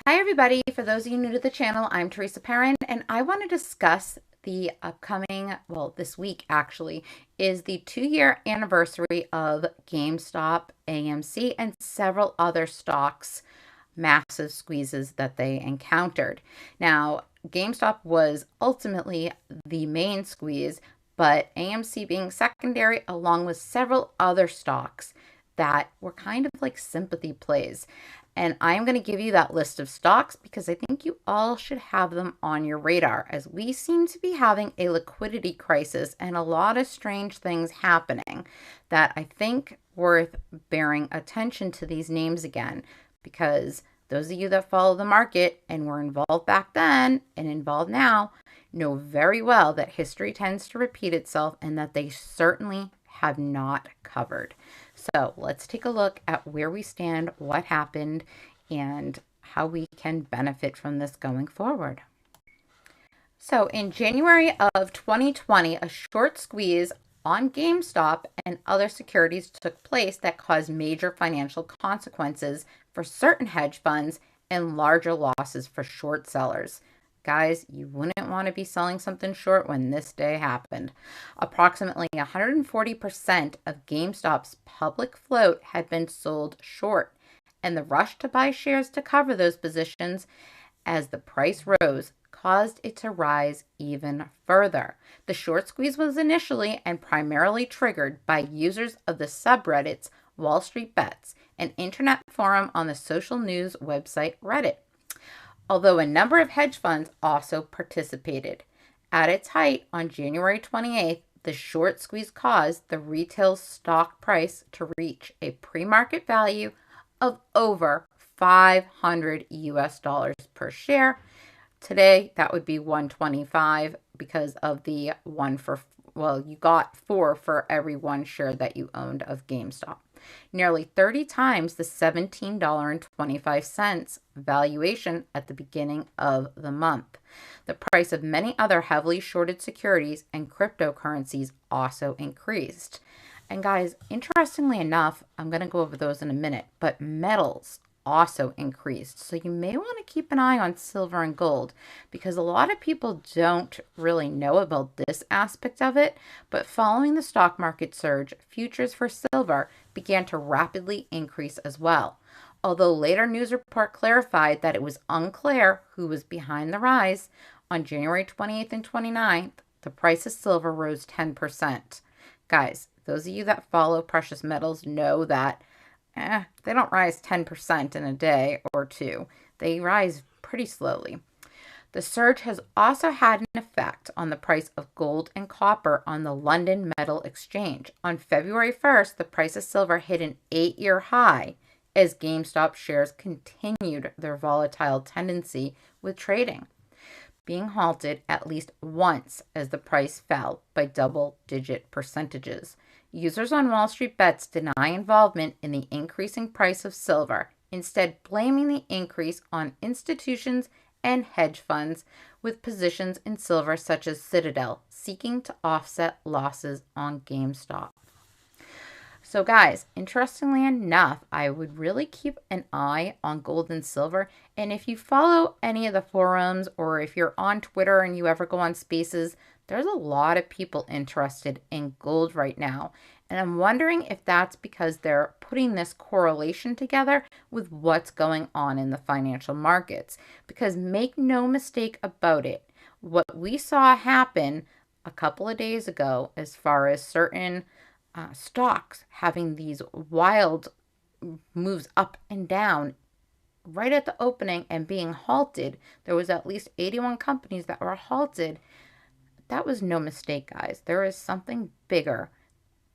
Hi everybody, for those of you new to the channel, I'm Teresa Perrin and I want to discuss the upcoming, well this week actually, is the 2-year anniversary of GameStop, AMC, and several other stocks, massive squeezes that they encountered. Now, GameStop was ultimately the main squeeze, but AMC being secondary along with several other stocks that were kind of like sympathy plays. And I'm going to give you that list of stocks because I think you all should have them on your radar as we seem to be having a liquidity crisis and a lot of strange things happening that I think worth bearing attention to these names again, because those of you that follow the market and were involved back then and involved now know very well that history tends to repeat itself and that they certainly have not covered. So let's take a look at where we stand, what happened, and how we can benefit from this going forward. So in January of 2020, a short squeeze on GameStop and other securities took place that caused major financial consequences for certain hedge funds and larger losses for short sellers. Guys, you wouldn't want to be selling something short when this day happened. Approximately 140% of GameStop's public float had been sold short, and the rush to buy shares to cover those positions as the price rose caused it to rise even further. The short squeeze was initially and primarily triggered by users of the subreddits Wall Street Bets, an internet forum on the social news website Reddit, although a number of hedge funds also participated. At its height on January 28th, the short squeeze caused the retail stock price to reach a pre-market value of over 500 US dollars per share. Today, that would be 125 because of the you got 4 for every 1 share that you owned of GameStop. Nearly 30 times the $17.25 valuation at the beginning of the month. The price of many other heavily shorted securities and cryptocurrencies also increased. And guys, interestingly enough, I'm going to go over those in a minute, but metals also increased. So you may want to keep an eye on silver and gold because a lot of people don't really know about this aspect of it. But following the stock market surge, futures for silver began to rapidly increase as well. Although later news report clarified that it was unclear who was behind the rise, on January 28th and 29th, the price of silver rose 10%. Guys, those of you that follow precious metals know that they don't rise 10% in a day or two. They rise pretty slowly. The surge has also had an effect on the price of gold and copper on the London Metal Exchange. On February 1st, the price of silver hit an 8-year high as GameStop shares continued their volatile tendency with trading, being halted at least once as the price fell by double-digit percentages. Users on Wall Street Bets deny involvement in the increasing price of silver, instead blaming the increase on institutions and hedge funds with positions in silver such as Citadel, seeking to offset losses on GameStop. So guys, interestingly enough, I would really keep an eye on gold and silver. And if you follow any of the forums or if you're on Twitter and you ever go on Spaces, there's a lot of people interested in gold right now. And I'm wondering if that's because they're putting this correlation together with what's going on in the financial markets. Because make no mistake about it, what we saw happen a couple of days ago as far as certain stocks having these wild moves up and down right at the opening and being halted. There was at least 81 companies that were halted. That was no mistake, guys. There is something bigger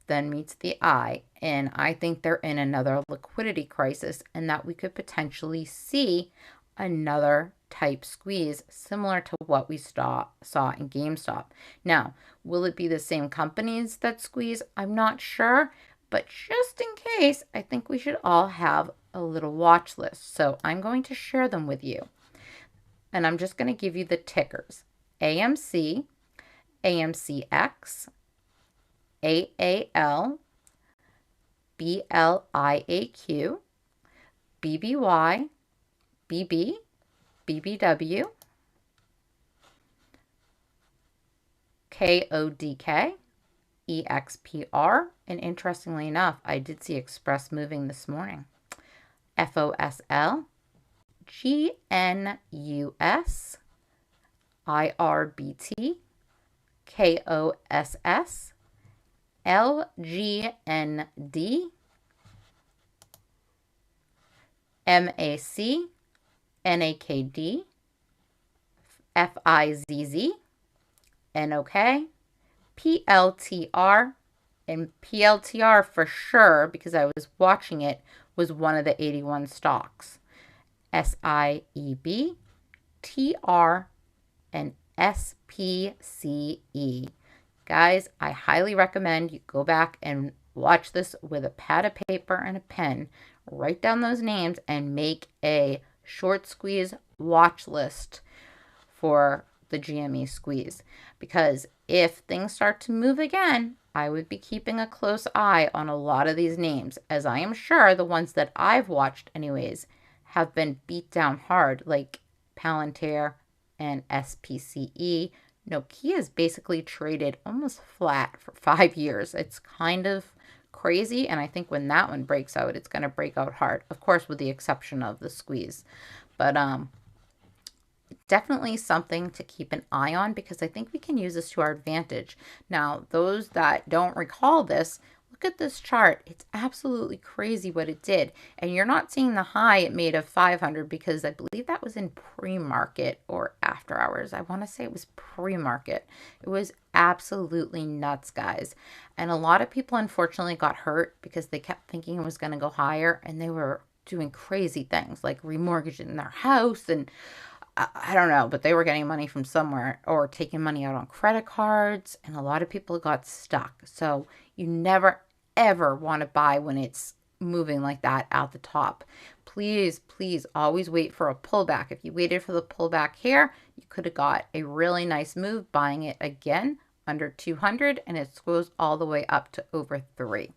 than meets the eye, and I think they're in another liquidity crisis and that we could potentially see another type squeeze similar to what we saw in GameStop. Now, will it be the same companies that squeeze? I'm not sure, but just in case, I think we should all have a little watch list. So I'm going to share them with you. And I'm just going to give you the tickers. AMC, AMCX, AAL, BLIAQ, BBY, BB, BBW, KODK, EXPR, and interestingly enough, I did see Express moving this morning. FOSL, GNUS, IRBT, KOSS, LGND, MAC, NAKD, FIZZ, NOK, PLTR, and PLTR for sure, because I was watching it, was one of the 81 stocks. SIEB, TR, and SPCE. Guys, I highly recommend you go back and watch this with a pad of paper and a pen. Write down those names and make a short squeeze watch list for the GME squeeze. Because if things start to move again, I would be keeping a close eye on a lot of these names, as I am sure the ones that I've watched anyways have been beat down hard, like Palantir and SPCE. Nokia's basically traded almost flat for 5 years. It's kind of crazy, and I think when that one breaks out, it's going to break out hard, of course with the exception of the squeeze. But definitely something to keep an eye on, because I think we can use this to our advantage. Now, those that don't recall this, look at this chart. It's absolutely crazy what it did. And you're not seeing the high it made of 500, because I believe that was in pre-market or after hours. I want to say it was pre-market. It was absolutely nuts, guys. And a lot of people unfortunately got hurt because they kept thinking it was going to go higher, and they were doing crazy things like remortgaging their house, and I don't know, but they were getting money from somewhere or taking money out on credit cards, and a lot of people got stuck. So you never, ever want to buy when it's moving like that out the top. Please, please always wait for a pullback. If you waited for the pullback here, you could have got a really nice move buying it again under 200, and it goes all the way up to over 3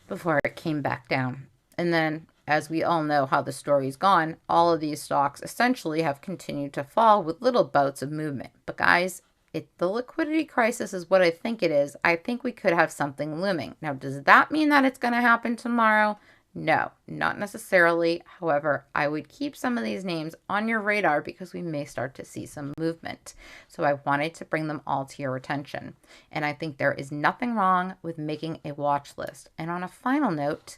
before it came back down. And then, as we all know how the story's gone, all of these stocks essentially have continued to fall with little bouts of movement. But guys, if the liquidity crisis is what I think it is, I think we could have something looming. Now, does that mean that it's going to happen tomorrow? No, not necessarily. However, I would keep some of these names on your radar because we may start to see some movement. So I wanted to bring them all to your attention. And I think there is nothing wrong with making a watch list. And on a final note,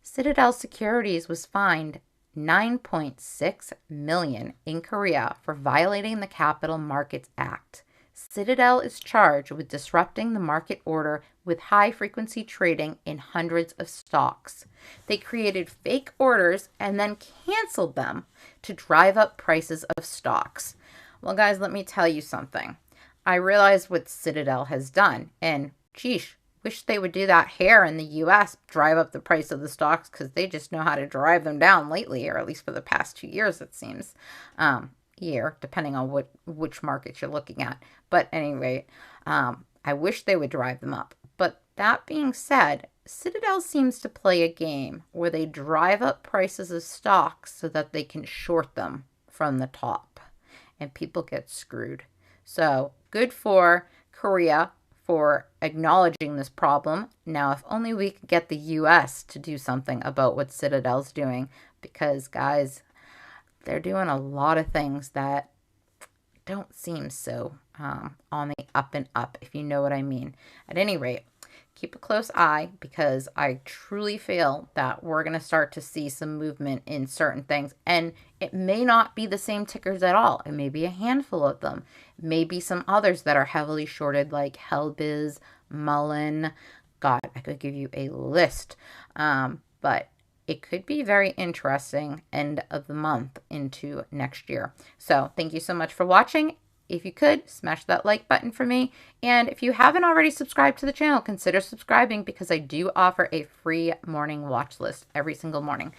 Citadel Securities was fined $9.6 million in Korea for violating the Capital Markets Act. Citadel is charged with disrupting the market order with high-frequency trading in hundreds of stocks. They created fake orders and then canceled them to drive up prices of stocks. Well, guys, let me tell you something. I realize what Citadel has done, and geesh, wish they would do that here in the U.S., drive up the price of the stocks, because they just know how to drive them down lately, or at least for the past 2 years, it seems. Year, depending on which market you're looking at. But anyway, I wish they would drive them up. But that being said, Citadel seems to play a game where they drive up prices of stocks so that they can short them from the top, and people get screwed. So good for Korea for acknowledging this problem. Now, if only we could get the U.S. to do something about what Citadel's doing, because, guys, they're doing a lot of things that don't seem so on the up and up, if you know what I mean. At any rate, keep a close eye, because I truly feel that we're going to start to see some movement in certain things. And it may not be the same tickers at all. It may be a handful of them. It may be some others that are heavily shorted, like Helbiz, Mullen. God, I could give you a list. But it could be very interesting end of the month into next year. So thank you so much for watching. If you could, smash that like button for me. And if you haven't already subscribed to the channel, consider subscribing, because I do offer a free morning watch list every single morning.